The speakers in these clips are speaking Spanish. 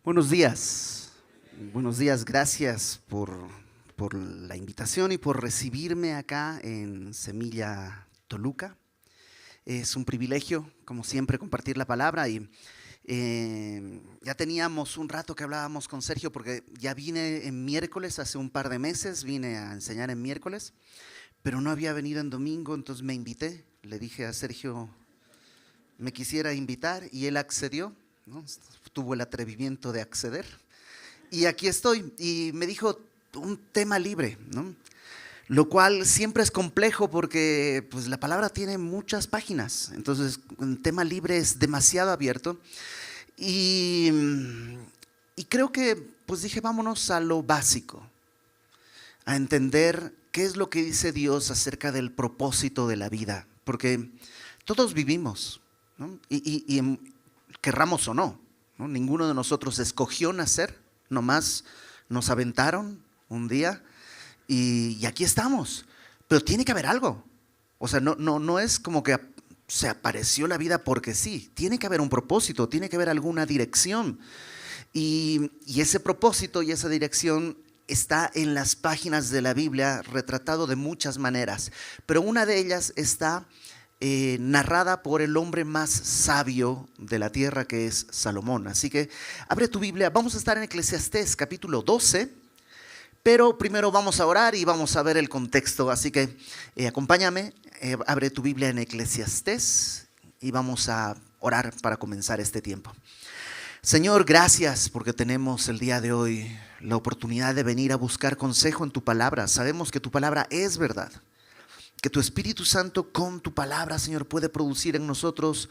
Buenos días, gracias por la invitación y por recibirme acá en Semilla Toluca. Es un privilegio, como siempre, compartir la palabra y ya teníamos un rato que hablábamos con Sergio porque ya vine en miércoles, hace un par de meses vine a enseñar en miércoles, pero no había venido en domingo, entonces me invité, le dije a Sergio me quisiera invitar y él accedió, ¿no? Tuvo el atrevimiento de acceder y aquí estoy. Y me dijo un tema libre, ¿no? Lo cual siempre es complejo porque pues, la palabra tiene muchas páginas, entonces un tema libre es demasiado abierto y, y creo que pues dije vámonos a lo básico, a entender qué es lo que dice Dios acerca del propósito de la vida, porque todos vivimos, ¿no? Querramos o no, ¿no? Ninguno de nosotros escogió nacer, nomás nos aventaron un día y aquí estamos. Pero tiene que haber algo. O sea, no es como que se apareció la vida porque sí. Tiene que haber un propósito, tiene que haber alguna dirección. Y ese propósito y esa dirección está en las páginas de la Biblia retratado de muchas maneras. Pero una de ellas está narrada por el hombre más sabio de la tierra, que es Salomón. Así que abre tu Biblia, vamos a estar en Eclesiastés capítulo 12, pero primero vamos a orar y vamos a ver el contexto. Así que acompáñame, abre tu Biblia en Eclesiastés y vamos a orar para comenzar este tiempo. Señor, gracias porque tenemos el día de hoy la oportunidad de venir a buscar consejo en tu palabra. Sabemos que tu palabra es verdad, que tu Espíritu Santo con tu palabra, Señor, puede producir en nosotros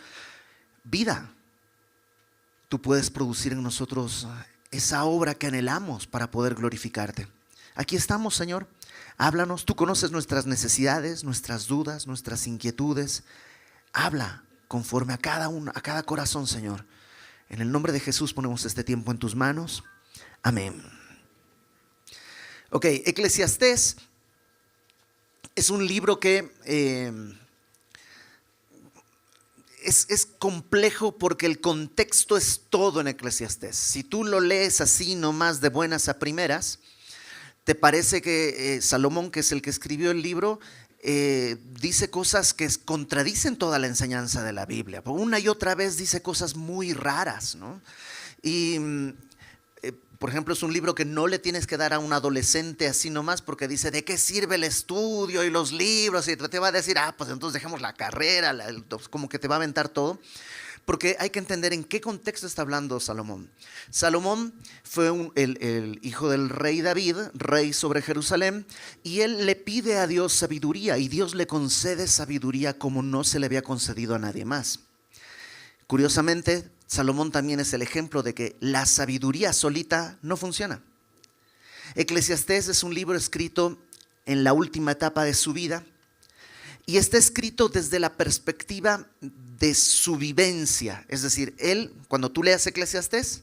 vida. Tú puedes producir en nosotros esa obra que anhelamos para poder glorificarte. Aquí estamos, Señor. Háblanos. Tú conoces nuestras necesidades, nuestras dudas, nuestras inquietudes. Habla conforme a cada corazón, Señor. En el nombre de Jesús ponemos este tiempo en tus manos. Amén. Ok, Eclesiastés es un libro que es complejo porque el contexto es todo en Eclesiastés. Si tú lo lees así nomás de buenas a primeras, te parece que Salomón, que es el que escribió el libro, dice cosas que contradicen toda la enseñanza de la Biblia. Una y otra vez dice cosas muy raras, ¿no? Y por ejemplo, es un libro que no le tienes que dar a un adolescente así nomás porque dice, ¿de qué sirve el estudio y los libros? Y te va a decir, pues entonces dejemos la carrera, como que te va a aventar todo. Porque hay que entender en qué contexto está hablando Salomón. Salomón fue el hijo del rey David, rey sobre Jerusalén, y él le pide a Dios sabiduría, y Dios le concede sabiduría como no se le había concedido a nadie más. Curiosamente, Salomón también es el ejemplo de que la sabiduría solita no funciona. Eclesiastés es un libro escrito en la última etapa de su vida y está escrito desde la perspectiva de su vivencia. Es decir, él, cuando tú leas Eclesiastés,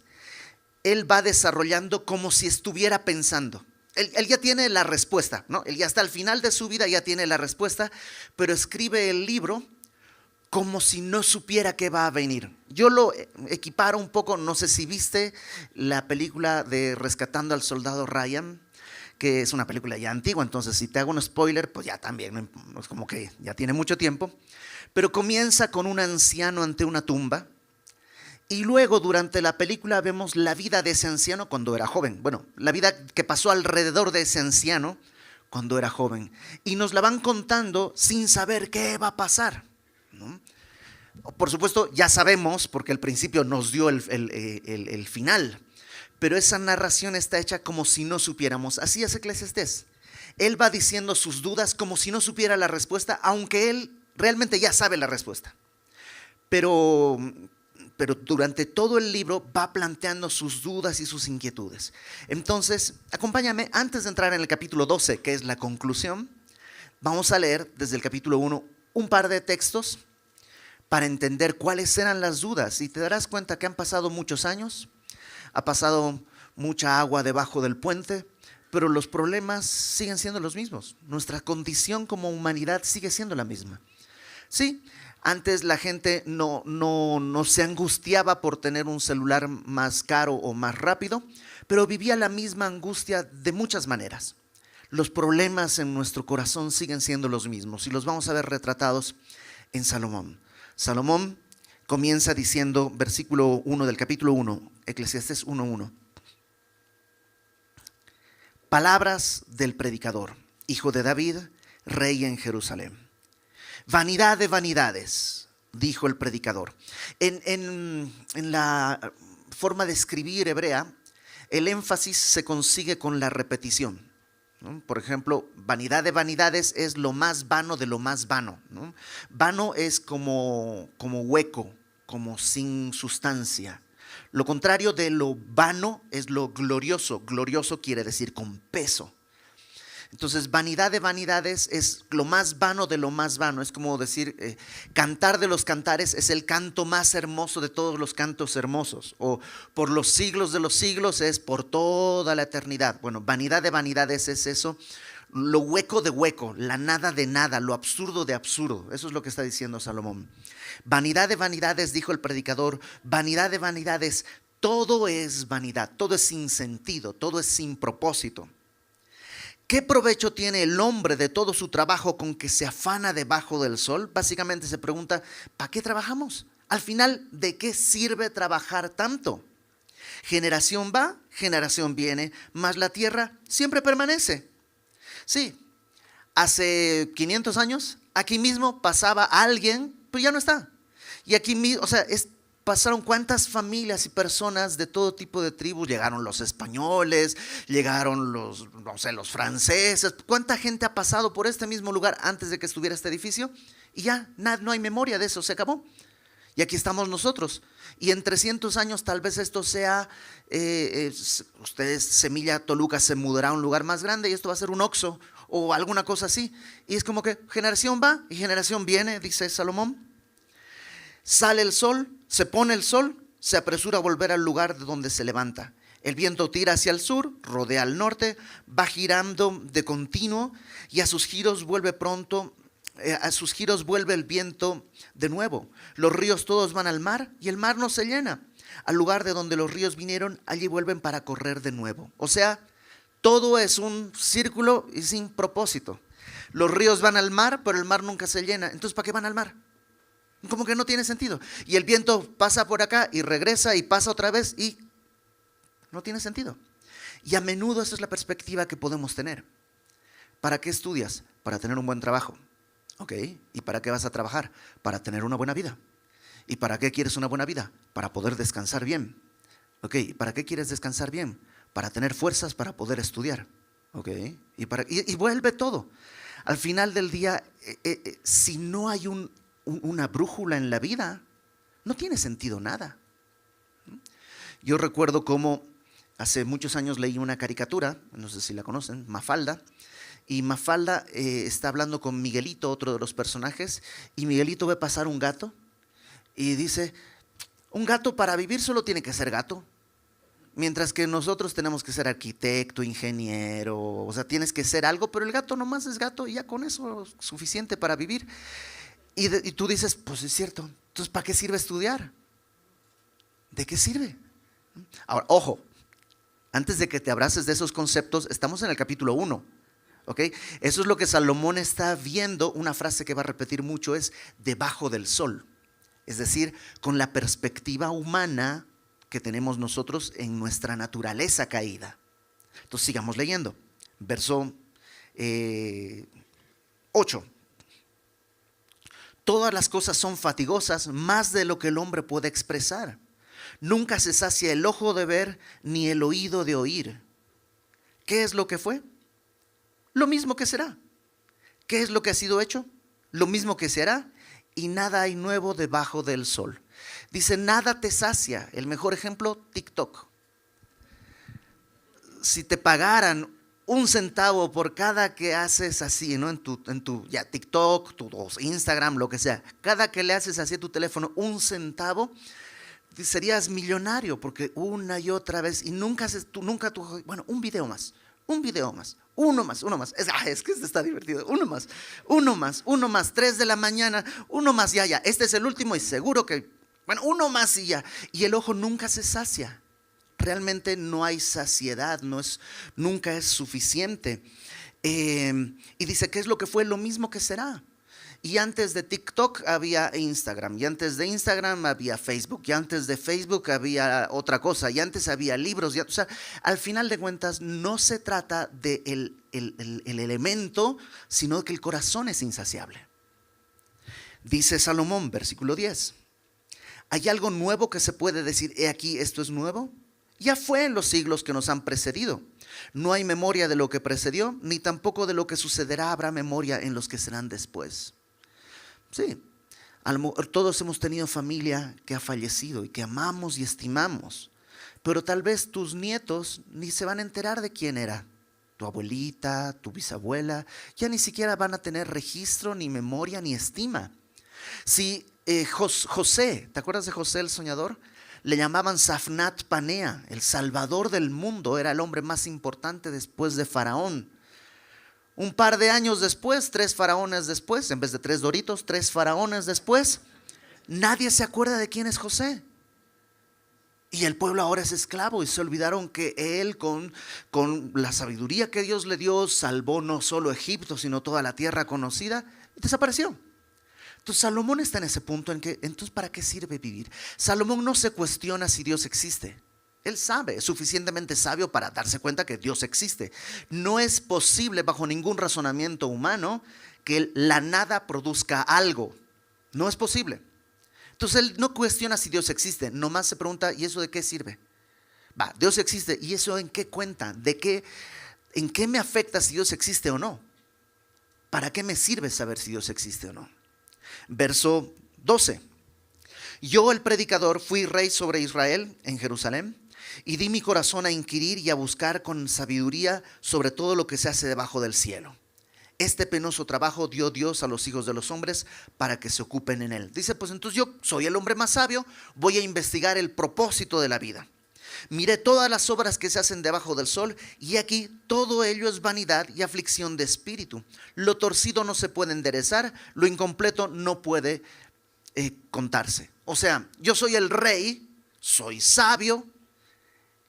él va desarrollando como si estuviera pensando. Él ya tiene la respuesta, ¿no? Él ya hasta el final de su vida ya tiene la respuesta, pero escribe el libro como si no supiera qué va a venir. Yo lo equiparo un poco, no sé si viste la película de Rescatando al Soldado Ryan, que es una película ya antigua, entonces si te hago un spoiler, pues ya también, es como que ya tiene mucho tiempo, pero comienza con un anciano ante una tumba, y luego durante la película vemos la vida de ese anciano cuando era joven, bueno, la vida que pasó alrededor de ese anciano cuando era joven, y nos la van contando sin saber qué va a pasar, ¿no? Por supuesto, ya sabemos, porque el principio nos dio el final, pero esa narración está hecha como si no supiéramos. Así es Eclesiastés. Él va diciendo sus dudas como si no supiera la respuesta, aunque él realmente ya sabe la respuesta. Pero durante todo el libro va planteando sus dudas y sus inquietudes. Entonces, acompáñame, antes de entrar en el capítulo 12, que es la conclusión, vamos a leer desde el capítulo 1 un par de textos para entender cuáles eran las dudas. Y te darás cuenta que han pasado muchos años, ha pasado mucha agua debajo del puente, pero los problemas siguen siendo los mismos. Nuestra condición como humanidad sigue siendo la misma. Sí, Antes la gente no se angustiaba por tener un celular más caro o más rápido, pero vivía la misma angustia de muchas maneras. Los problemas en nuestro corazón siguen siendo los mismos y los vamos a ver retratados en Salomón. Salomón comienza diciendo, versículo 1 del capítulo 1, Eclesiastés 1:1. Palabras del predicador, hijo de David, rey en Jerusalén. Vanidad de vanidades, dijo el predicador. En la forma de escribir hebrea, el énfasis se consigue con la repetición, ¿no? Por ejemplo, vanidad de vanidades es lo más vano de lo más vano, ¿no? Vano es como hueco, como sin sustancia. Lo contrario de lo vano es lo glorioso. Glorioso quiere decir con peso. Entonces, vanidad de vanidades es lo más vano de lo más vano. Es como decir, cantar de los cantares es el canto más hermoso de todos los cantos hermosos. O por los siglos de los siglos es por toda la eternidad. Bueno, vanidad de vanidades es eso. Lo hueco de hueco, la nada de nada, lo absurdo de absurdo. Eso es lo que está diciendo Salomón. Vanidad de vanidades, dijo el predicador, vanidad de vanidades, todo es vanidad, todo es sin sentido, todo es sin propósito. ¿Qué provecho tiene el hombre de todo su trabajo con que se afana debajo del sol? Básicamente se pregunta, ¿para qué trabajamos? Al final, ¿de qué sirve trabajar tanto? Generación va, generación viene, mas la tierra siempre permanece. Sí, hace 500 años, aquí mismo pasaba alguien, pero ya no está. Y aquí mismo, pasaron cuántas familias y personas de todo tipo de tribus, llegaron los españoles, llegaron los franceses, cuánta gente ha pasado por este mismo lugar antes de que estuviera este edificio y ya no hay memoria de eso, se acabó. Y aquí estamos nosotros. Y en 300 años tal vez esto sea, ustedes, Semilla Toluca se mudará a un lugar más grande y esto va a ser un Oxxo o alguna cosa así. Y es como que generación va y generación viene, dice Salomón. Sale el sol, se pone el sol, se apresura a volver al lugar de donde se levanta. El viento tira hacia el sur, rodea al norte, va girando de continuo y a sus giros vuelve el viento de nuevo. Los ríos todos van al mar y el mar no se llena. Al lugar de donde los ríos vinieron, allí vuelven para correr de nuevo. O sea, todo es un círculo y sin propósito. Los ríos van al mar, pero el mar nunca se llena. Entonces, ¿para qué van al mar? Como que no tiene sentido. Y el viento pasa por acá y regresa y pasa otra vez y no tiene sentido. Y a menudo esa es la perspectiva que podemos tener. ¿Para qué estudias? Para tener un buen trabajo. ¿Ok? ¿Y para qué vas a trabajar? Para tener una buena vida. ¿Y para qué quieres una buena vida? Para poder descansar bien. ¿Ok? ¿Y para qué quieres descansar bien? Para tener fuerzas para poder estudiar. ¿Ok? Y vuelve todo. Al final del día, si no hay una brújula en la vida, no tiene sentido nada. Yo recuerdo cómo hace muchos años leí una caricatura, no sé si la conocen, Mafalda, y Mafalda está hablando con Miguelito, otro de los personajes, y Miguelito ve pasar un gato y dice, un gato para vivir solo tiene que ser gato, mientras que nosotros tenemos que ser arquitecto, ingeniero, o sea, tienes que ser algo, pero el gato nomás es gato y ya con eso es suficiente para vivir. Y tú dices, pues es cierto, entonces ¿para qué sirve estudiar? ¿De qué sirve? Ahora, ojo, antes de que te abraces de esos conceptos, estamos en el capítulo 1, ¿ok? Eso es lo que Salomón está viendo, una frase que va a repetir mucho es debajo del sol, es decir, con la perspectiva humana que tenemos nosotros en nuestra naturaleza caída. Entonces sigamos leyendo, verso 8. Todas las cosas son fatigosas, más de lo que el hombre puede expresar. Nunca se sacia el ojo de ver, ni el oído de oír. ¿Qué es lo que fue? Lo mismo que será. ¿Qué es lo que ha sido hecho? Lo mismo que se hará, y nada hay nuevo debajo del sol. Dice, nada te sacia. El mejor ejemplo, TikTok. Si te pagaran 1 centavo por cada que haces así, ¿no? En tu ya, TikTok, tu Instagram, lo que sea. Cada que le haces así a tu teléfono 1 centavo, serías millonario, porque una y otra vez, y nunca haces un video más, Un video más, uno más, uno más. Es que este está divertido. Uno más, uno más, uno más. 3 de la mañana, uno más, ya. Este es el último y seguro que, bueno, uno más y ya. Y el ojo nunca se sacia. Realmente no hay saciedad, nunca es suficiente. Y dice, ¿qué es lo que fue? Lo mismo que será. Y antes de TikTok había Instagram, y antes de Instagram había Facebook, y antes de Facebook había otra cosa, y antes había libros. O sea, al final de cuentas no se trata del el elemento, sino que el corazón es insaciable. Dice Salomón, versículo 10, ¿hay algo nuevo que se puede decir, he aquí, esto es nuevo? Ya fue en los siglos que nos han precedido. No hay memoria de lo que precedió, ni tampoco de lo que sucederá habrá memoria en los que serán después. Sí, todos hemos tenido familia que ha fallecido y que amamos y estimamos, pero tal vez tus nietos ni se van a enterar de quién era. Tu abuelita, tu bisabuela, ya ni siquiera van a tener registro, ni memoria, ni estima. Si José, ¿te acuerdas de José el soñador? Le llamaban Safnat Panea, el salvador del mundo, era el hombre más importante después de Faraón. Un par de años después, 3 faraones después, en vez de 3 doritos, 3 faraones después, nadie se acuerda de quién es José. Y el pueblo ahora es esclavo y se olvidaron que él con la sabiduría que Dios le dio salvó no solo Egipto, sino toda la tierra conocida, y desapareció. Entonces Salomón está en ese punto en que, entonces, ¿para qué sirve vivir? Salomón no se cuestiona si Dios existe. Él sabe, es suficientemente sabio para darse cuenta que Dios existe. No es posible bajo ningún razonamiento humano que la nada produzca algo. No es posible. Entonces él no cuestiona si Dios existe, nomás se pregunta, ¿y eso de qué sirve? Dios existe, ¿y eso en qué cuenta? ¿En qué me afecta si Dios existe o no? ¿Para qué me sirve saber si Dios existe o no? Verso 12. Yo, el predicador, fui rey sobre Israel en Jerusalén y di mi corazón a inquirir y a buscar con sabiduría sobre todo lo que se hace debajo del cielo. Este penoso trabajo dio Dios a los hijos de los hombres para que se ocupen en él. Dice, pues entonces yo soy el hombre más sabio, voy a investigar el propósito de la vida. Miré todas las obras que se hacen debajo del sol y aquí todo ello es vanidad y aflicción de espíritu. Lo torcido no se puede enderezar, lo incompleto no puede contarse. O sea, yo soy el rey, soy sabio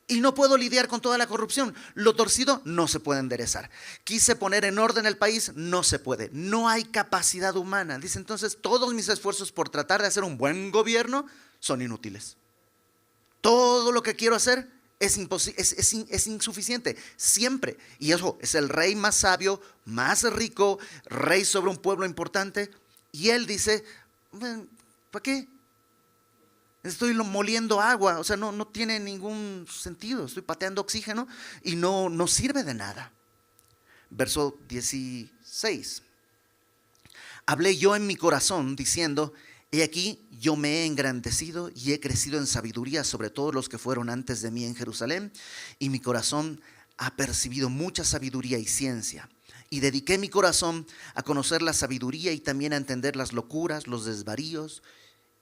y no puedo lidiar con toda la corrupción. Lo torcido no se puede enderezar. Quise poner en orden el país, no se puede. No hay capacidad humana. Dice entonces, todos mis esfuerzos por tratar de hacer un buen gobierno son inútiles. Todo lo que quiero hacer es insuficiente, siempre. Y eso es el rey más sabio, más rico, rey sobre un pueblo importante. Y él dice, bueno, ¿para qué? Estoy moliendo agua, o sea, no tiene ningún sentido. Estoy pateando oxígeno y no sirve de nada. Verso 16. Hablé yo en mi corazón diciendo, he aquí, yo me he engrandecido y he crecido en sabiduría sobre todos los que fueron antes de mí en Jerusalén, y mi corazón ha percibido mucha sabiduría y ciencia. Y dediqué mi corazón a conocer la sabiduría y también a entender las locuras, los desvaríos.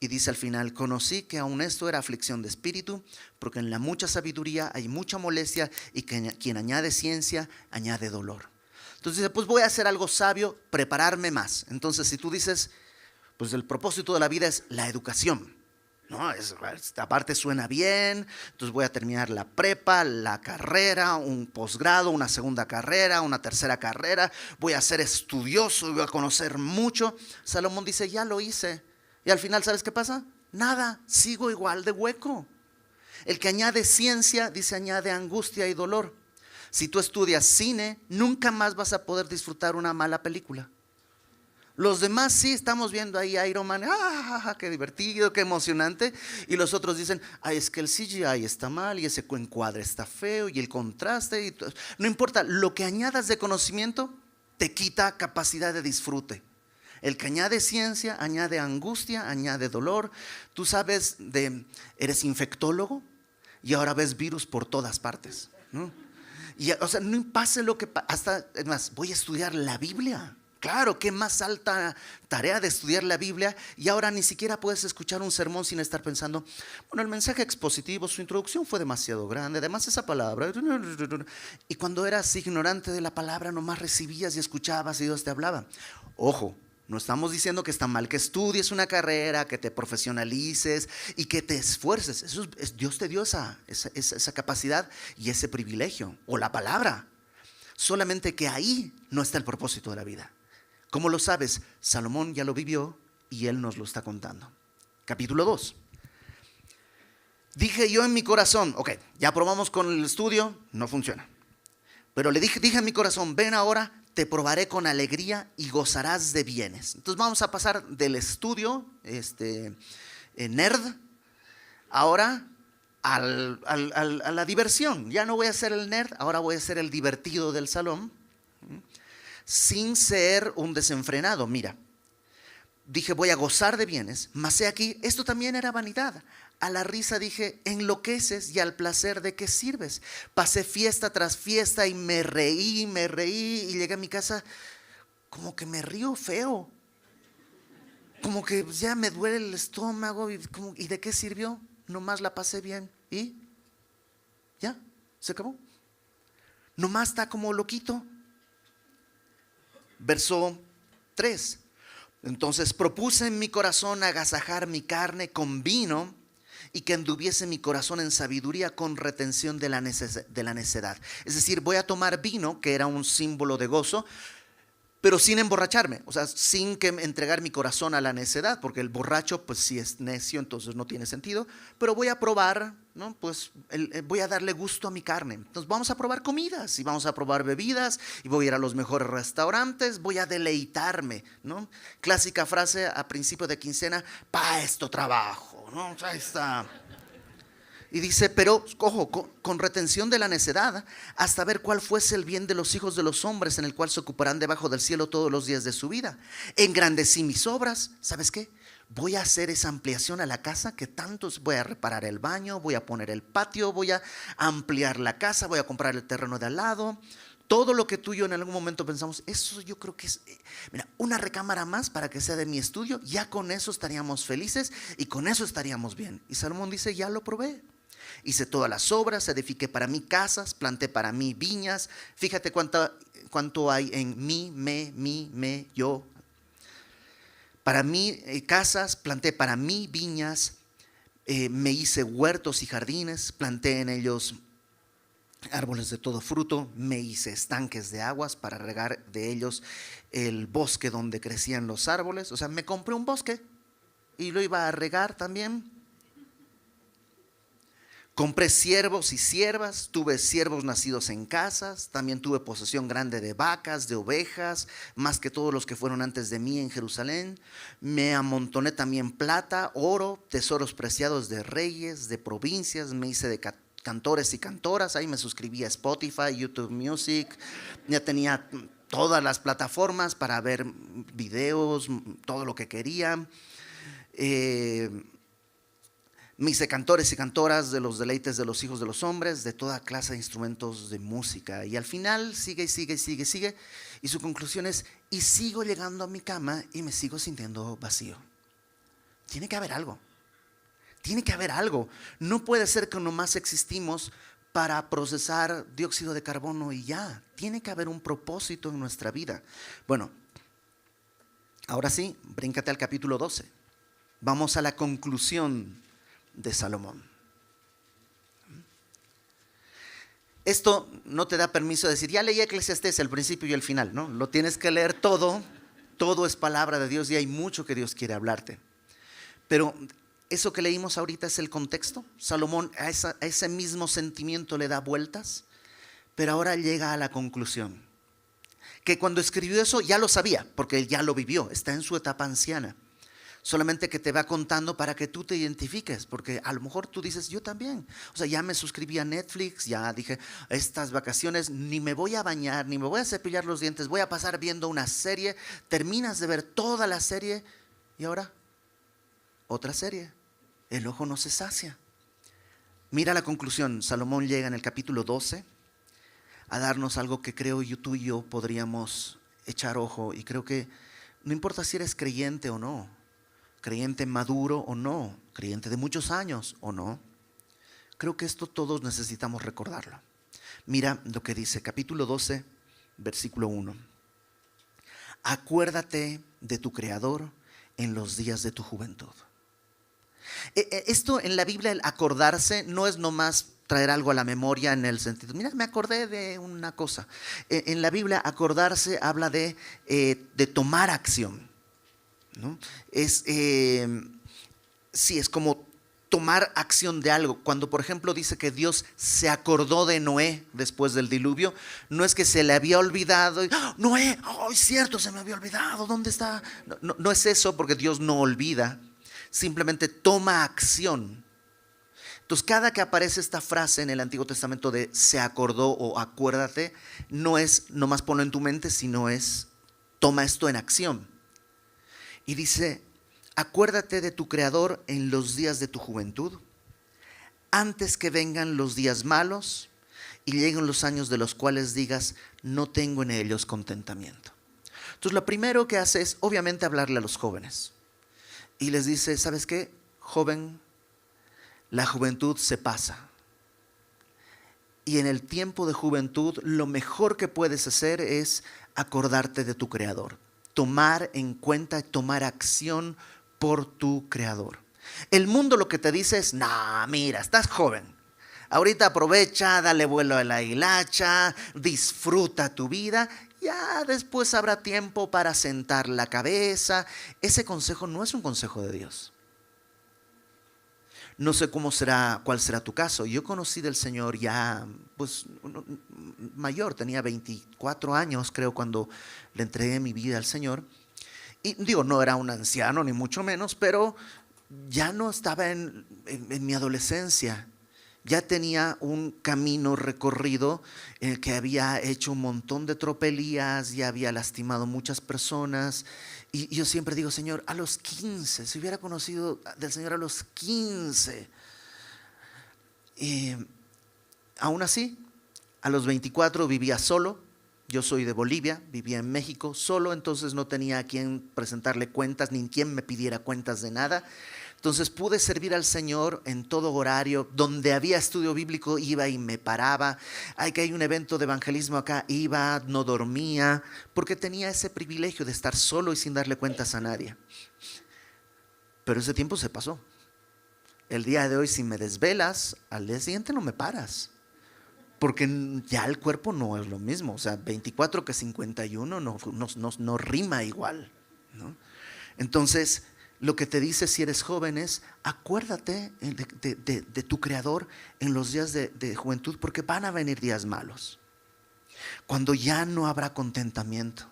Y dice al final, conocí que aun esto era aflicción de espíritu, porque en la mucha sabiduría hay mucha molestia, y que quien añade ciencia, añade dolor. Entonces dice, pues voy a hacer algo sabio, prepararme más. Entonces si tú dices, pues el propósito de la vida es la educación, ¿no? Esta parte suena bien, entonces voy a terminar la prepa, la carrera, un posgrado, una segunda carrera, una tercera carrera, voy a ser estudioso, voy a conocer mucho. Salomón dice, ya lo hice. Y al final, ¿sabes qué pasa? Nada, sigo igual de hueco. El que añade ciencia, dice, añade angustia y dolor. Si tú estudias cine, nunca más vas a poder disfrutar una mala película. Los demás sí estamos viendo ahí Iron Man, qué divertido, qué emocionante. Y los otros dicen, es que el CGI está mal y ese encuadre está feo y el contraste. No importa, lo que añadas de conocimiento te quita capacidad de disfrute. El que añade ciencia, añade angustia, añade dolor. Tú sabes, eres infectólogo y ahora ves virus por todas partes, ¿no? Y, o sea, no pase lo que pase, hasta, es más, voy a estudiar la Biblia Claro, qué más alta tarea de estudiar la Biblia, y ahora ni siquiera puedes escuchar un sermón sin estar pensando, bueno, el mensaje expositivo, su introducción fue demasiado grande, además esa palabra. Y cuando eras ignorante de la palabra, nomás recibías y escuchabas y Dios te hablaba. Ojo, no estamos diciendo que está mal que estudies una carrera, que te profesionalices y que te esfuerces. Dios te dio esa capacidad y ese privilegio, o la palabra. Solamente que ahí no está el propósito de la vida. ¿Cómo lo sabes? Salomón ya lo vivió y él nos lo está contando. Capítulo 2. Dije yo en mi corazón, ok, ya probamos con el estudio, no funciona. Pero le dije en mi corazón, ven ahora, te probaré con alegría y gozarás de bienes. Entonces vamos a pasar del estudio nerd ahora a la diversión. Ya no voy a ser el nerd, ahora voy a ser el divertido del salón, sin ser un desenfrenado. Mira, dije voy a gozar de bienes, mas he aquí, esto también era vanidad. A la risa dije, enloqueces, y al placer, ¿de qué sirves? Pasé fiesta tras fiesta y me reí, y llegué a mi casa como que me río feo. Como que ya me duele el estómago ¿y de qué sirvió? Nomás la pasé bien y ya, se acabó. Nomás está como loquito. Verso 3. Entonces propuse en mi corazón agasajar mi carne con vino y que anduviese mi corazón en sabiduría con retención de la necedad. Es decir, voy a tomar vino, que era un símbolo de gozo, pero sin emborracharme, o sea, sin que entregar mi corazón a la necedad, porque el borracho, pues si es necio, entonces no tiene sentido. Pero voy a probar, ¿no? Pues voy a darle gusto a mi carne. Entonces vamos a probar comidas y vamos a probar bebidas y voy a ir a los mejores restaurantes, voy a deleitarme, ¿no? Clásica frase a principio de quincena, pa' esto trabajo, ¿no? Ahí está. Y dice, pero, ojo, con retención de la necedad, hasta ver cuál fuese el bien de los hijos de los hombres, en el cual se ocuparán debajo del cielo todos los días de su vida. Engrandecí mis obras. ¿Sabes qué? Voy a hacer esa ampliación a la casa que tantos. Voy a reparar el baño, voy a poner el patio, voy a ampliar la casa, voy a comprar el terreno de al lado. Todo lo que tú y yo en algún momento pensamos, eso yo creo que es, mira, una recámara más para que sea de mi estudio, ya con eso estaríamos felices y con eso estaríamos bien. Y Salomón dice, ya lo probé. Hice todas las obras, edifiqué para mí casas, planté para mí viñas. Fíjate cuánto hay en mí, yo. Para mí casas, planté para mí viñas, me hice huertos y jardines, planté en ellos árboles de todo fruto, me hice estanques de aguas para regar de ellos el bosque donde crecían los árboles. O sea, me compré un bosque y lo iba a regar también. Compré siervos y siervas, tuve siervos nacidos en casas, también tuve posesión grande de vacas, de ovejas, más que todos los que fueron antes de mí en Jerusalén. Me amontoné también plata, oro, tesoros preciados de reyes, de provincias, me hice de cantores y cantoras, ahí me suscribí a Spotify, YouTube Music, ya tenía todas las plataformas para ver videos, todo lo que quería. Me hice cantores y cantoras de los deleites de los hijos de los hombres, de toda clase de instrumentos de música. Y al final sigue. Y su conclusión es, y sigo llegando a mi cama y me sigo sintiendo vacío. Tiene que haber algo. Tiene que haber algo. No puede ser que nomás existimos para procesar dióxido de carbono y ya. Tiene que haber un propósito en nuestra vida. Bueno, ahora sí, bríncate al capítulo 12. Vamos a la conclusión de Salomón. Esto no te da permiso de decir, ya leí Eclesiastés, el principio y el final, ¿no? Lo tienes que leer todo es palabra de Dios y hay mucho que Dios quiere hablarte. Pero eso que leímos ahorita es el contexto. Salomón a ese mismo sentimiento le da vueltas, pero ahora llega a la conclusión. Que cuando escribió eso ya lo sabía, porque él ya lo vivió, está en su etapa anciana. Solamente que te va contando para que tú te identifiques, porque a lo mejor tú dices, yo también. O sea, ya me suscribí a Netflix, ya dije, estas vacaciones ni me voy a bañar, ni me voy a cepillar los dientes, voy a pasar viendo una serie. Terminas de ver toda la serie y ahora otra serie. El ojo no se sacia. Mira la conclusión. Salomón llega en el capítulo 12 a darnos algo que creo tú y yo podríamos echar ojo, y creo que no importa si eres creyente o no, creyente maduro o no, creyente de muchos años o no, creo que esto todos necesitamos recordarlo. Mira lo que dice capítulo 12, versículo 1. Acuérdate de tu Creador en los días de tu juventud. Esto en la Biblia, el acordarse, no es nomás traer algo a la memoria en el sentido, mira, me acordé de una cosa. En la Biblia, acordarse habla de tomar acción, ¿no? Sí, es como tomar acción de algo. Cuando, por ejemplo, dice que Dios se acordó de Noé después del diluvio, no es que se le había olvidado. ¡Oh, Noé! ¡Oh, es cierto, se me había olvidado! ¿Dónde está? No es eso, porque Dios no olvida. Simplemente toma acción. Entonces, cada que aparece esta frase en el Antiguo Testamento de se acordó o acuérdate, no es nomás ponlo en tu mente, sino es toma esto en acción. Y dice, acuérdate de tu Creador en los días de tu juventud, antes que vengan los días malos y lleguen los años de los cuales digas, no tengo en ellos contentamiento. Entonces, lo primero que hace es, obviamente, hablarle a los jóvenes. Y les dice, ¿sabes qué? Joven, la juventud se pasa. Y en el tiempo de juventud, lo mejor que puedes hacer es acordarte de tu Creador. Tomar en cuenta, tomar acción por tu Creador. El mundo lo que te dice es, no, mira, estás joven. Ahorita aprovecha, dale vuelo a la hilacha, disfruta tu vida. Ya después habrá tiempo para sentar la cabeza. Ese consejo no es un consejo de Dios. No sé cuál será tu caso. Yo conocí del Señor ya, pues, mayor, tenía 24 años, creo, cuando le entregué mi vida al Señor. Y digo, no era un anciano, ni mucho menos, pero ya no estaba en mi adolescencia. Ya tenía un camino recorrido en el que había hecho un montón de tropelías, ya había lastimado muchas personas. Y yo siempre digo, Señor, a los 15, si hubiera conocido del Señor a los 15. Y aún así, a los 24 vivía solo. Yo soy de Bolivia, vivía en México solo, entonces no tenía a quien presentarle cuentas, ni quien me pidiera cuentas de nada. Entonces pude servir al Señor en todo horario. Donde había estudio bíblico iba y me paraba. Hay un evento de evangelismo acá, iba, no dormía, porque tenía ese privilegio de estar solo y sin darle cuentas a nadie. Pero ese tiempo se pasó. El día de hoy, si me desvelas, al día siguiente no me paras. Porque ya el cuerpo no es lo mismo. O sea, 24 que 51 no rima igual, ¿no? Entonces, lo que te dice si eres joven es, acuérdate de tu Creador en los días de juventud, porque van a venir días malos. Cuando ya no habrá contentamiento.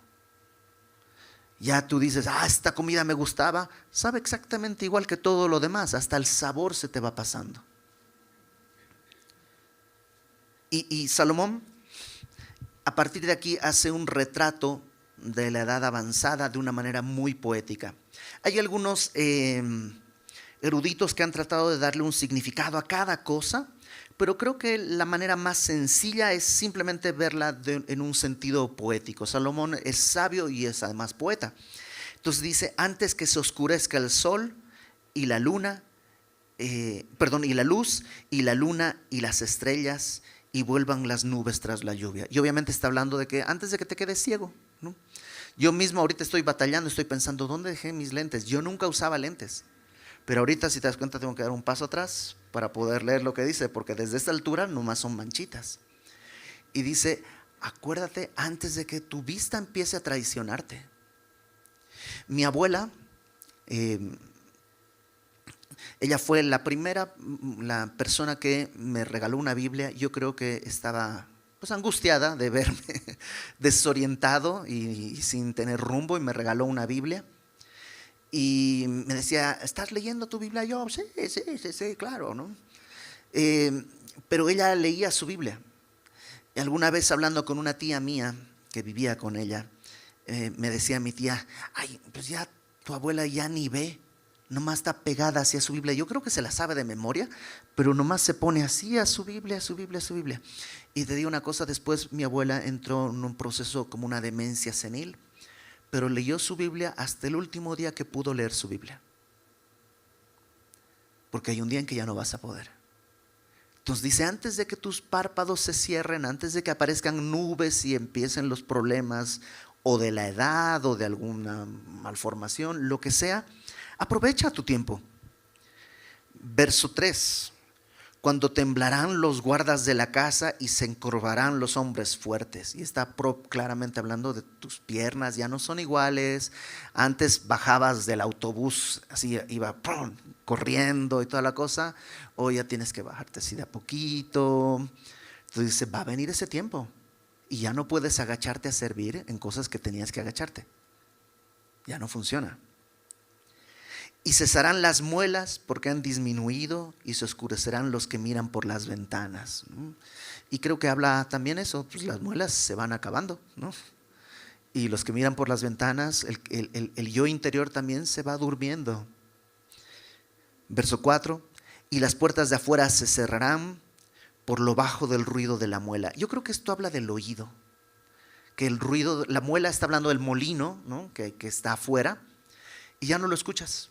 Ya tú dices, esta comida me gustaba. Sabe exactamente igual que todo lo demás. Hasta el sabor se te va pasando. Y Salomón, a partir de aquí, hace un retrato de la edad avanzada de una manera muy poética. Hay algunos eruditos que han tratado de darle un significado a cada cosa, pero creo que la manera más sencilla es simplemente verla en un sentido poético. Salomón es sabio y es además poeta. Entonces dice, antes que se oscurezca el sol y la luna, y la luz y la luna y las estrellas, y vuelvan las nubes tras la lluvia. Y obviamente está hablando de que antes de que te quedes ciego, ¿no? Yo mismo ahorita estoy batallando, estoy pensando, ¿dónde dejé mis lentes? Yo nunca usaba lentes, pero ahorita, si te das cuenta, tengo que dar un paso atrás para poder leer lo que dice, porque desde esta altura nomás son manchitas. Y dice, acuérdate antes de que tu vista empiece a traicionarte. Mi abuela, ella fue la persona que me regaló una Biblia. Yo creo que estaba pues angustiada de verme desorientado y sin tener rumbo, y me regaló una Biblia. Y me decía, ¿estás leyendo tu Biblia? Yo, sí, claro, ¿no? Pero ella leía su Biblia. Y alguna vez, hablando con una tía mía que vivía con ella, me decía mi tía, pues ya tu abuela ya ni ve, nomás está pegada hacia su Biblia. Yo creo que se la sabe de memoria, pero nomás se pone así a su Biblia, a su Biblia, a su Biblia. Y te digo una cosa, después mi abuela entró en un proceso como una demencia senil. pero leyó su Biblia hasta el último día que pudo leer su Biblia. Porque hay un día en que ya no vas a poder. Entonces dice, antes de que tus párpados se cierren, antes de que aparezcan nubes y empiecen los problemas, o de la edad, o de alguna malformación, lo que sea, aprovecha tu tiempo. Verso 3. Cuando temblarán los guardas de la casa y se encorvarán los hombres fuertes. Y está claramente hablando de tus piernas, ya no son iguales. Antes bajabas del autobús, así iba ¡pum!, corriendo y toda la cosa. Hoy ya tienes que bajarte así de a poquito. Entonces dice, va a venir ese tiempo. Y ya no puedes agacharte a servir en cosas que tenías que agacharte. Ya no funciona. Y cesarán las muelas porque han disminuido y se oscurecerán los que miran por las ventanas. Y creo que habla también eso, pues las muelas se van acabando, ¿no? Y los que miran por las ventanas, el yo interior también se va durmiendo. Verso 4, y las puertas de afuera se cerrarán por lo bajo del ruido de la muela. Yo creo que esto habla del oído, que el ruido, la muela está hablando del molino, ¿no?, que está afuera, y ya no lo escuchas.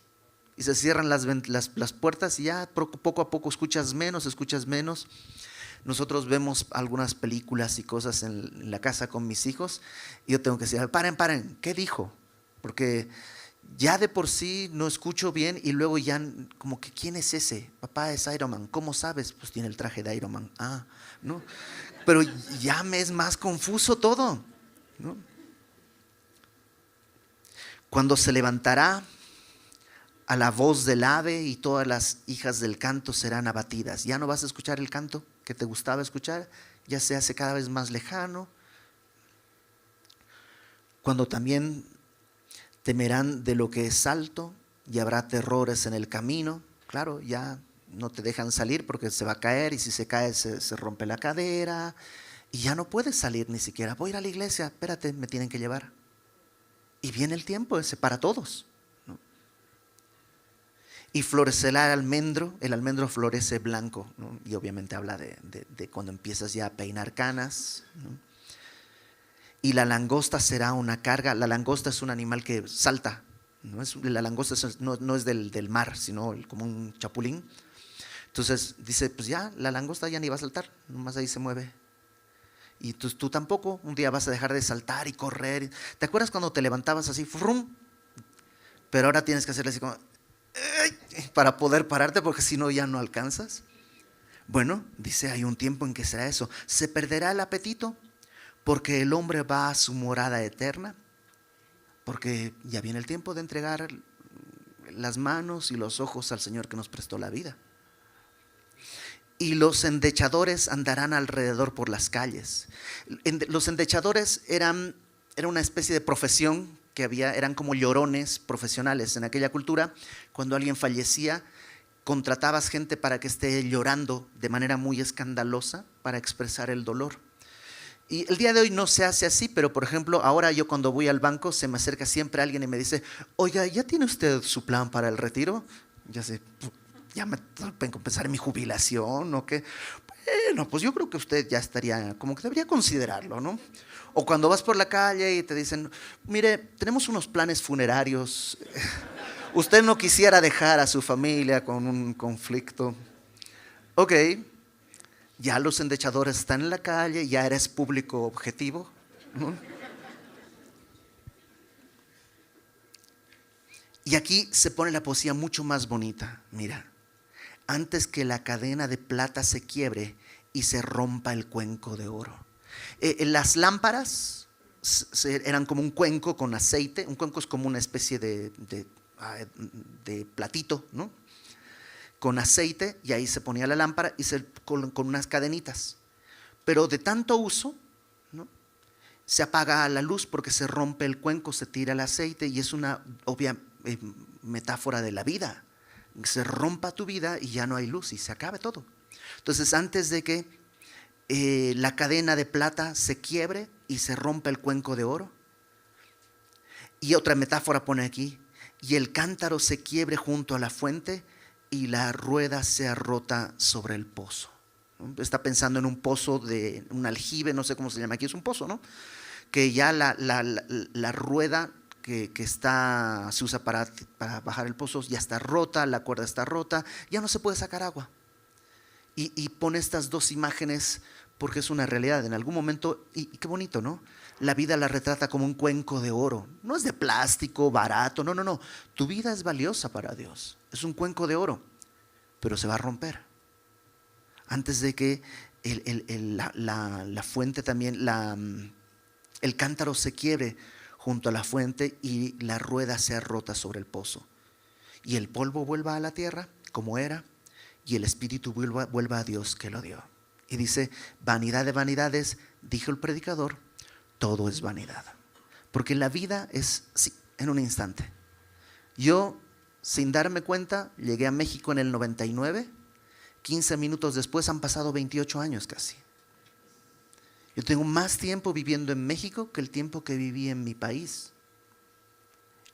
Y se cierran las puertas y ya poco a poco escuchas menos. Nosotros vemos algunas películas y cosas en la casa con mis hijos y yo tengo que decir, paren, ¿qué dijo? Porque ya de por sí no escucho bien y luego ya como que ¿quién es ese? Papá es Iron Man. ¿Cómo sabes? Pues tiene el traje de Iron Man. ¿No? Pero ya me es más confuso todo, ¿no? Cuando se levantará a la voz del ave y todas las hijas del canto serán abatidas. Ya no vas a escuchar el canto que te gustaba escuchar, ya se hace cada vez más lejano. Cuando también temerán de lo que es alto y habrá terrores en el camino. Claro, ya no te dejan salir porque se va a caer y si se cae se rompe la cadera y ya no puedes salir ni siquiera. Voy a ir a la iglesia, espérate, me tienen que llevar. Y viene el tiempo ese para todos, ¿no? Y florecerá el almendro florece blanco, ¿no? Y obviamente habla de cuando empiezas ya a peinar canas, ¿no? Y la langosta será una carga. La langosta es un animal que salta, la langosta no es del mar, sino como un chapulín. Entonces dice, pues ya, la langosta ya ni va a saltar, nomás ahí se mueve. Y tú tampoco, un día vas a dejar de saltar y correr. ¿Te acuerdas cuando te levantabas así, frum? Pero ahora tienes que hacerle así como para poder pararte, porque si no ya no alcanzas. Bueno, dice, hay un tiempo en que será eso. Se perderá el apetito porque el hombre va a su morada eterna, porque ya viene el tiempo de entregar las manos y los ojos al Señor que nos prestó la vida. Y los endechadores andarán alrededor por las calles. Los endechadores era una especie de profesión que había, eran como llorones profesionales en aquella cultura. Cuando alguien fallecía, contratabas gente para que esté llorando de manera muy escandalosa para expresar el dolor. Y el día de hoy no se hace así, pero por ejemplo, ahora yo cuando voy al banco se me acerca siempre alguien y me dice, oiga, ¿ya tiene usted su plan para el retiro? Ya sé, ya me pueden compensar mi jubilación o qué. Bueno, pues yo creo que usted ya estaría, como que debería considerarlo, ¿no? O cuando vas por la calle y te dicen, mire, tenemos unos planes funerarios, usted no quisiera dejar a su familia con un conflicto. Ok, ya los endechadores están en la calle, ya eres público objetivo, ¿no? Y aquí se pone la poesía mucho más bonita, mira. Antes que la cadena de plata se quiebre y se rompa el cuenco de oro. Las lámparas eran como un cuenco con aceite. Un cuenco es como una especie de platito, ¿no?, con aceite, y ahí se ponía la lámpara y con unas cadenitas. Pero de tanto uso, ¿no?, se apaga la luz porque se rompe el cuenco, se tira el aceite, y es una obvia metáfora de la vida. Se rompa tu vida y ya no hay luz y se acabe todo. Entonces, antes de que la cadena de plata se quiebre y se rompa el cuenco de oro. Y otra metáfora pone aquí, y el cántaro se quiebre junto a la fuente y la rueda sea rota sobre el pozo. Está pensando en un pozo de un aljibe, no sé cómo se llama aquí, es un pozo, ¿no? Que ya la rueda se usa para bajar el pozo ya está rota, la cuerda está rota, ya no se puede sacar agua. Y pone estas dos imágenes porque es una realidad. En algún momento, y qué bonito, ¿no? La vida la retrata como un cuenco de oro. No es de plástico, barato, no. Tu vida es valiosa para Dios. Es un cuenco de oro, pero se va a romper. Antes de que la fuente también, el cántaro se quiebre junto a la fuente y la rueda sea rota sobre el pozo. Y el polvo vuelva a la tierra como era, y el espíritu vuelva a Dios que lo dio. Y dice, vanidad de vanidades, dijo el predicador, todo es vanidad. Porque la vida es, sí, en un instante. Yo, sin darme cuenta, llegué a México en el 99, 15 minutos después han pasado 28 años casi. Yo tengo más tiempo viviendo en México que el tiempo que viví en mi país.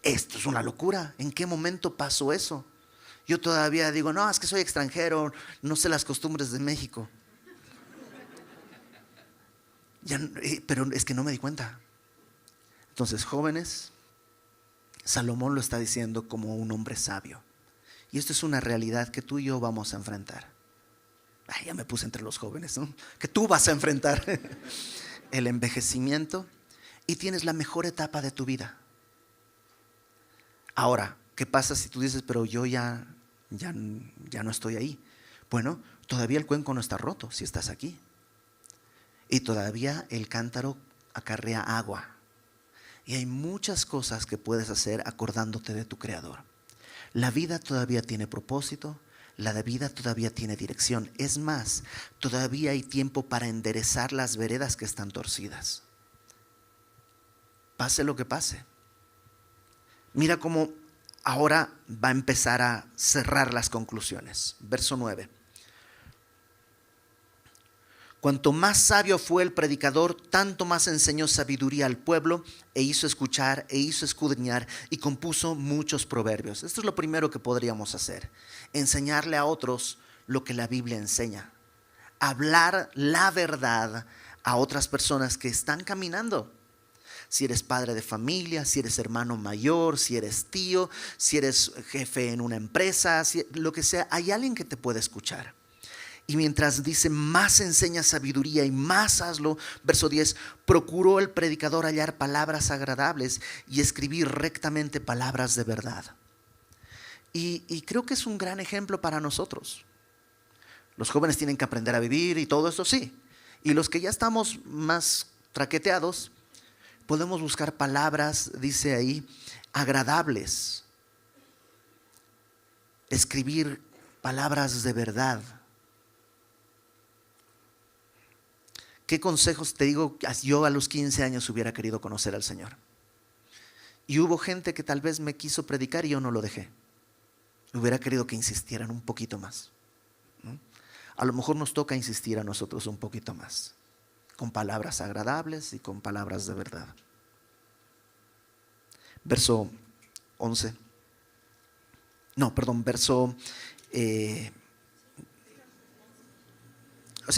Esto es una locura. ¿En qué momento pasó eso? Yo todavía digo, no, es que soy extranjero, no sé las costumbres de México. Pero es que no me di cuenta. Entonces, jóvenes, Salomón lo está diciendo como un hombre sabio. Y esto es una realidad que tú y yo vamos a enfrentar. Ya me puse entre los jóvenes, ¿no? Que tú vas a enfrentar el envejecimiento y tienes la mejor etapa de tu vida. Ahora, ¿qué pasa si tú dices, pero yo ya no estoy ahí? Bueno, todavía el cuenco no está roto si estás aquí. Y todavía el cántaro acarrea agua. Y hay muchas cosas que puedes hacer acordándote de tu Creador. La vida todavía tiene propósito, la vida todavía tiene dirección. Es más, todavía hay tiempo para enderezar las veredas que están torcidas. Pase lo que pase. Mira cómo ahora va a empezar a cerrar las conclusiones. Verso 9. Cuanto más sabio fue el predicador, tanto más enseñó sabiduría al pueblo, e hizo escuchar, e hizo escudriñar, y compuso muchos proverbios. Esto es lo primero que podríamos hacer: enseñarle a otros lo que la Biblia enseña. Hablar la verdad a otras personas que están caminando. Si eres padre de familia, si eres hermano mayor, si eres tío, si eres jefe en una empresa, lo que sea, hay alguien que te puede escuchar. Y mientras dice, más enseña sabiduría y más hazlo, verso 10, procuró el predicador hallar palabras agradables y escribir rectamente palabras de verdad. Y creo que es un gran ejemplo para nosotros. Los jóvenes tienen que aprender a vivir y todo eso, sí. Y los que ya estamos más traqueteados, podemos buscar palabras, dice ahí, agradables. Escribir palabras de verdad. ¿Qué consejos te digo? Yo a los 15 años hubiera querido conocer al Señor. Y hubo gente que tal vez me quiso predicar y yo no lo dejé. Hubiera querido que insistieran un poquito más, ¿no? A lo mejor nos toca insistir a nosotros un poquito más, con palabras agradables y con palabras de verdad. Verso 11. No, perdón, verso... sí,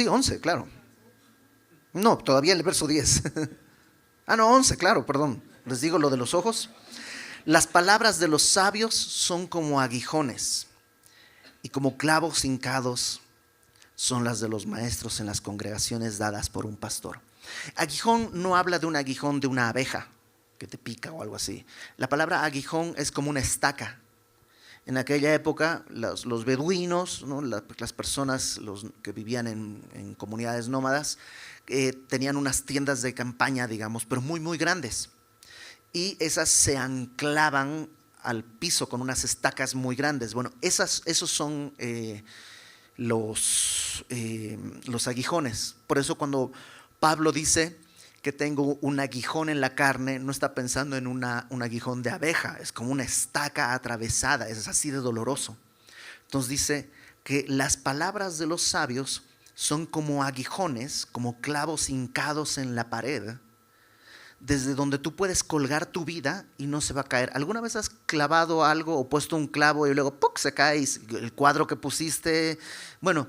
11, claro. No, todavía el verso 10. 11, claro, perdón. Les digo lo de los ojos. Las palabras de los sabios son como aguijones, y como clavos hincados son las de los maestros en las congregaciones dadas por un pastor. Aguijón no habla de un aguijón de una abeja que te pica o algo así. La palabra aguijón es como una estaca. En aquella época los beduinos, ¿no? Las personas que vivían en comunidades nómadas, tenían unas tiendas de campaña, digamos, pero muy, muy grandes. Y esas se anclaban al piso con unas estacas muy grandes. Bueno, esos son los aguijones. Por eso cuando Pablo dice que tengo un aguijón en la carne, no está pensando en un aguijón de abeja, es como una estaca atravesada, es así de doloroso. Entonces dice que las palabras de los sabios son como aguijones, como clavos hincados en la pared, desde donde tú puedes colgar tu vida y no se va a caer. ¿Alguna vez has clavado algo o puesto un clavo y luego ¡puc! Se cae y el cuadro que pusiste? Bueno,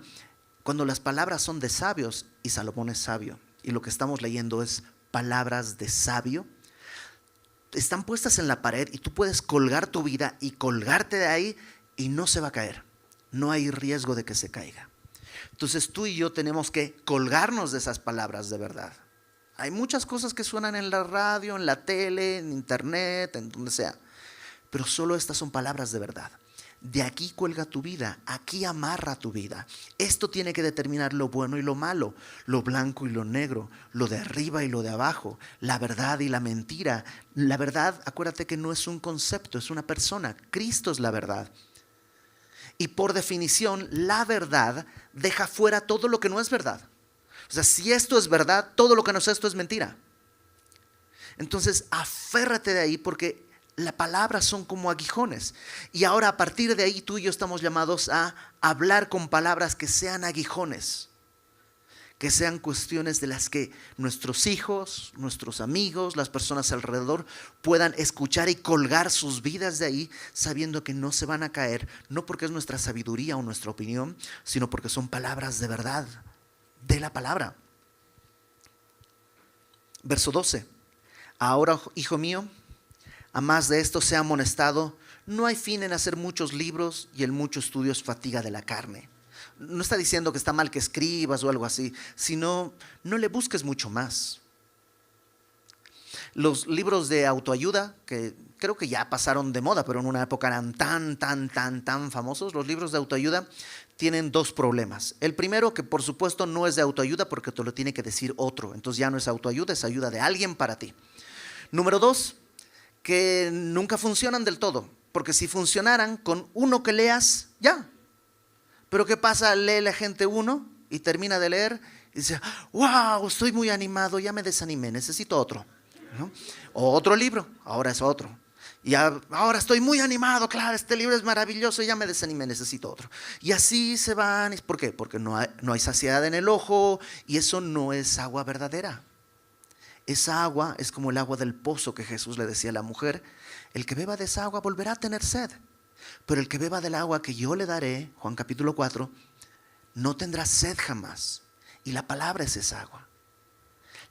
cuando las palabras son de sabios, y Salomón es sabio, y lo que estamos leyendo es palabras de sabio, están puestas en la pared y tú puedes colgar tu vida y colgarte de ahí y no se va a caer. No hay riesgo de que se caiga. Entonces tú y yo tenemos que colgarnos de esas palabras de verdad. Hay muchas cosas que suenan en la radio, en la tele, en internet, en donde sea, pero solo estas son palabras de verdad. De aquí cuelga tu vida, aquí amarra tu vida. Esto tiene que determinar lo bueno y lo malo, lo blanco y lo negro, lo de arriba y lo de abajo, la verdad y la mentira. La verdad, acuérdate que no es un concepto, es una persona. Cristo es la verdad. Y por definición, la verdad deja fuera todo lo que no es verdad. O sea, si esto es verdad, todo lo que no es esto es mentira. Entonces, aférrate de ahí porque las palabras son como aguijones. Y ahora a partir de ahí tú y yo estamos llamados a hablar con palabras que sean aguijones. Que sean cuestiones de las que nuestros hijos, nuestros amigos, las personas alrededor puedan escuchar y colgar sus vidas de ahí, sabiendo que no se van a caer, no porque es nuestra sabiduría o nuestra opinión, sino porque son palabras de verdad, de la palabra. Verso 12. Ahora, hijo mío, a más de esto sea amonestado, no hay fin en hacer muchos libros y el mucho estudio es fatiga de la carne. No está diciendo que está mal que escribas o algo así, sino no le busques mucho más. Los libros de autoayuda, que creo que ya pasaron de moda, pero en una época eran tan famosos, los libros de autoayuda tienen dos problemas. El primero, que por supuesto no es de autoayuda porque te lo tiene que decir otro, entonces ya no es autoayuda, es ayuda de alguien para ti. Número dos, que nunca funcionan del todo, porque si funcionaran con uno que leas, ya. Pero ¿qué pasa? Lee la gente uno y termina de leer y dice, wow, estoy muy animado, ya me desanimé, necesito otro, ¿no? O otro libro, ahora es otro. Y ahora estoy muy animado, claro, este libro es maravilloso, ya me desanimé, necesito otro. Y así se van. ¿Por qué? Porque no hay saciedad en el ojo y eso no es agua verdadera. Esa agua es como el agua del pozo que Jesús le decía a la mujer, el que beba de esa agua volverá a tener sed. Pero el que beba del agua que yo le daré, Juan capítulo 4, no tendrá sed jamás. Y la palabra es esa agua.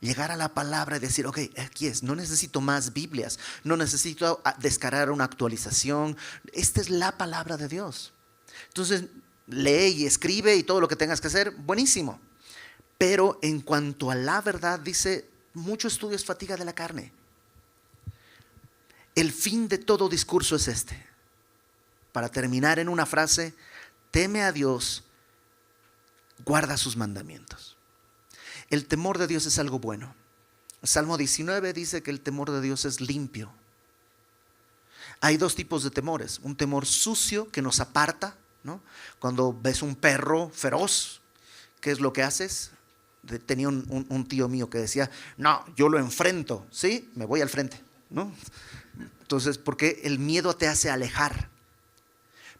Llegar a la palabra y decir, ok, aquí es, no necesito más Biblias, no necesito descargar una actualización. Esta es la palabra de Dios. Entonces, lee y escribe y todo lo que tengas que hacer, buenísimo. Pero en cuanto a la verdad, dice, mucho estudio es fatiga de la carne. El fin de todo discurso es este. Para terminar en una frase, teme a Dios, guarda sus mandamientos. El temor de Dios es algo bueno. Salmo 19 dice que el temor de Dios es limpio. Hay dos tipos de temores. Un temor sucio que nos aparta, ¿no? Cuando ves un perro feroz, ¿qué es lo que haces? Tenía un tío mío que decía, no, yo lo enfrento, ¿sí? Me voy al frente, ¿no? Entonces, porque el miedo te hace alejar.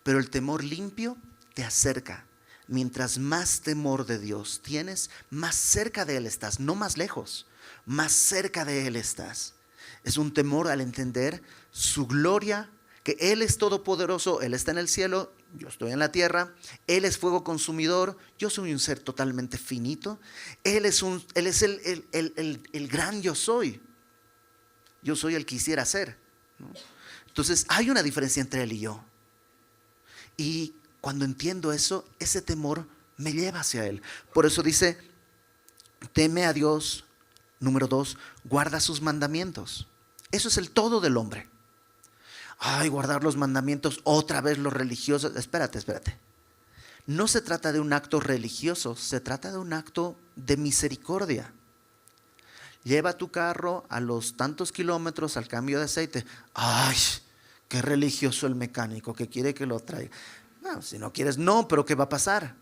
Pero el temor limpio te acerca. Mientras más temor de Dios tienes, más cerca de Él estás, no más lejos, más cerca de Él estás. Es un temor al entender su gloria, que Él es todopoderoso, Él está en el cielo, yo estoy en la tierra, Él es fuego consumidor, yo soy un ser totalmente finito, Él es el gran yo soy el que quisiera ser, ¿no? Entonces hay una diferencia entre Él y yo. Y cuando entiendo eso, ese temor me lleva hacia Él. Por eso dice, teme a Dios. Número 2, guarda sus mandamientos. Eso es el todo del hombre. Ay, guardar los mandamientos, otra vez los religiosos. Espérate. No se trata de un acto religioso, se trata de un acto de misericordia. Lleva tu carro a los tantos kilómetros al cambio de aceite. Ay, qué religioso el mecánico que quiere que lo traiga. No, si no quieres, no, pero ¿qué va a pasar?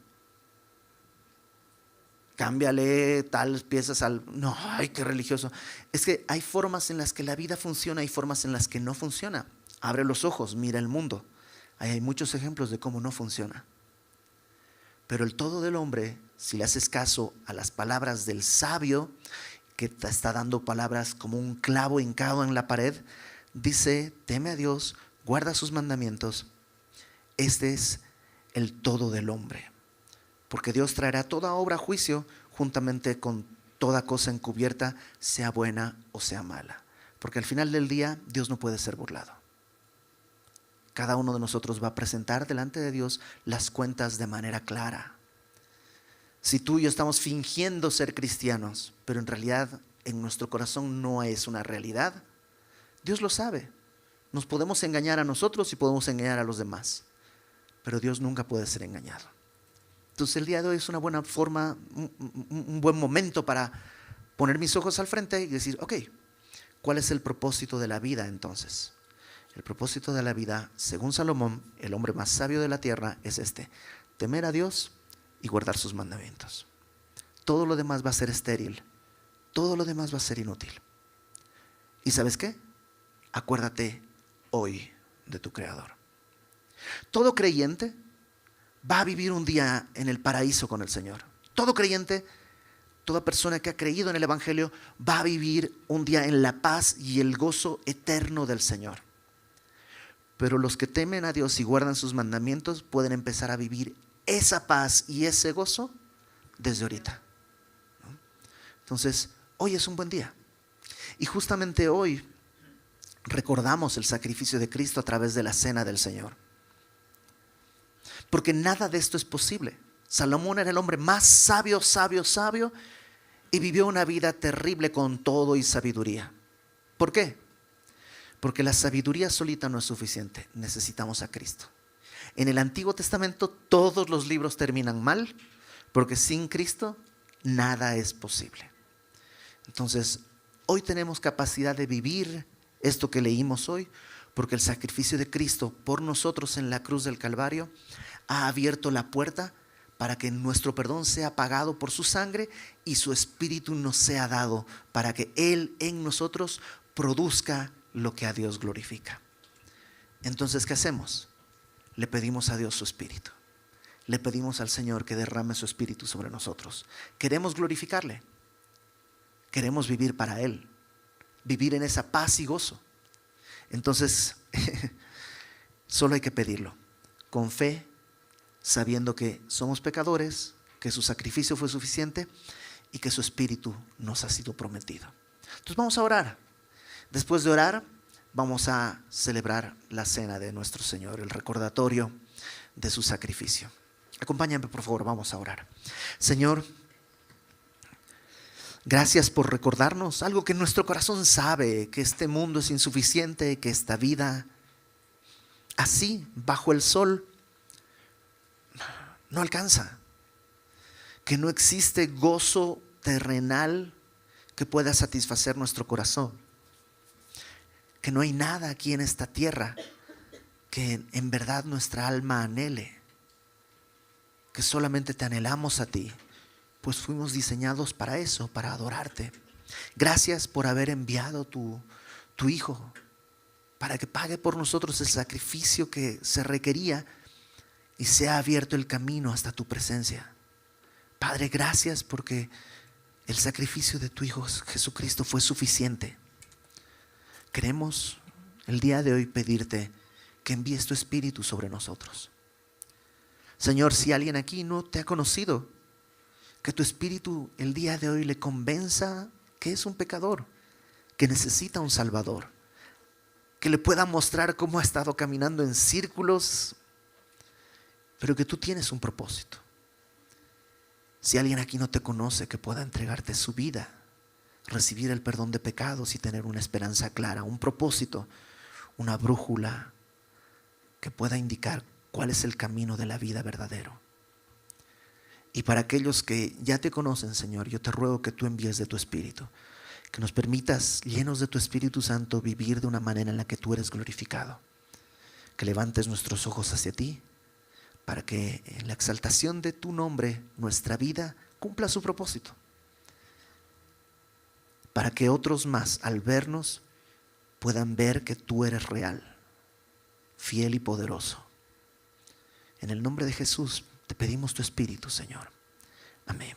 Cámbiale tales piezas al... No, ay, qué religioso. Es que hay formas en las que la vida funciona y formas en las que no funciona. Abre los ojos, mira el mundo. Ahí hay muchos ejemplos de cómo no funciona. Pero el todo del hombre, si le haces caso a las palabras del sabio, que te está dando palabras como un clavo hincado en la pared, dice, teme a Dios, guarda sus mandamientos. Este es el todo del hombre. Porque Dios traerá toda obra a juicio juntamente con toda cosa encubierta, sea buena o sea mala. Porque al final del día Dios no puede ser burlado. Cada uno de nosotros va a presentar delante de Dios las cuentas de manera clara. Si tú y yo estamos fingiendo ser cristianos, pero en realidad en nuestro corazón no es una realidad, Dios lo sabe. Nos podemos engañar a nosotros y podemos engañar a los demás, pero Dios nunca puede ser engañado. Entonces el día de hoy es una buena forma, un buen momento para poner mis ojos al frente y decir, ok, ¿cuál es el propósito de la vida entonces? El propósito de la vida, según Salomón, el hombre más sabio de la tierra, es este: temer a Dios y guardar sus mandamientos. Todo lo demás va a ser estéril, todo lo demás va a ser inútil. ¿Y sabes qué? Acuérdate hoy de tu Creador. Todo creyente va a vivir un día en el paraíso con el Señor. Todo creyente, toda persona que ha creído en el Evangelio, va a vivir un día en la paz y el gozo eterno del Señor. Pero los que temen a Dios y guardan sus mandamientos pueden empezar a vivir esa paz y ese gozo desde ahorita. Entonces, hoy es un buen día. Y justamente hoy recordamos el sacrificio de Cristo a través de la cena del Señor. Porque nada de esto es posible. Salomón era el hombre más sabio y vivió una vida terrible con todo y sabiduría. ¿Por qué? Porque la sabiduría solita no es suficiente. Necesitamos a Cristo. En el Antiguo Testamento todos los libros terminan mal, porque sin Cristo nada es posible. Entonces, hoy tenemos capacidad de vivir esto que leímos hoy, porque el sacrificio de Cristo por nosotros en la cruz del Calvario ha abierto la puerta para que nuestro perdón sea pagado por su sangre y su Espíritu nos sea dado para que Él en nosotros produzca lo que a Dios glorifica. Entonces, ¿qué hacemos? Le pedimos a Dios su Espíritu. Le pedimos al Señor que derrame su Espíritu sobre nosotros. Queremos glorificarle. Queremos vivir para Él. Vivir en esa paz y gozo. Entonces, solo hay que pedirlo. Con fe, sabiendo que somos pecadores, que su sacrificio fue suficiente y que su Espíritu nos ha sido prometido. Entonces vamos a orar. Después de orar, vamos a celebrar la cena de nuestro Señor, el recordatorio de su sacrificio. Acompáñame, por favor, vamos a orar. Señor, gracias por recordarnos algo que nuestro corazón sabe, que este mundo es insuficiente, que esta vida, así, bajo el sol, no alcanza, que no existe gozo terrenal que pueda satisfacer nuestro corazón. Que no hay nada aquí en esta tierra que en verdad nuestra alma anhele, que solamente te anhelamos a ti, pues fuimos diseñados para eso, para adorarte. Gracias por haber enviado tu Hijo para que pague por nosotros el sacrificio que se requería y se ha abierto el camino hasta tu presencia. Padre, gracias porque el sacrificio de tu Hijo Jesucristo fue suficiente. Queremos el día de hoy pedirte que envíes tu Espíritu sobre nosotros. Señor, si alguien aquí no te ha conocido, que tu Espíritu el día de hoy le convenza que es un pecador, que necesita un Salvador, que le pueda mostrar cómo ha estado caminando en círculos, pero que tú tienes un propósito. Si alguien aquí no te conoce, que pueda entregarte su vida, recibir el perdón de pecados y tener una esperanza clara, un propósito, una brújula que pueda indicar cuál es el camino de la vida verdadero. Y para aquellos que ya te conocen, Señor, yo te ruego que tú envíes de tu Espíritu, que nos permitas, llenos de tu Espíritu Santo, vivir de una manera en la que tú eres glorificado, que levantes nuestros ojos hacia ti, para que en la exaltación de tu nombre nuestra vida cumpla su propósito. Para que otros más, al vernos, puedan ver que tú eres real, fiel y poderoso. En el nombre de Jesús te pedimos tu Espíritu, Señor. Amén.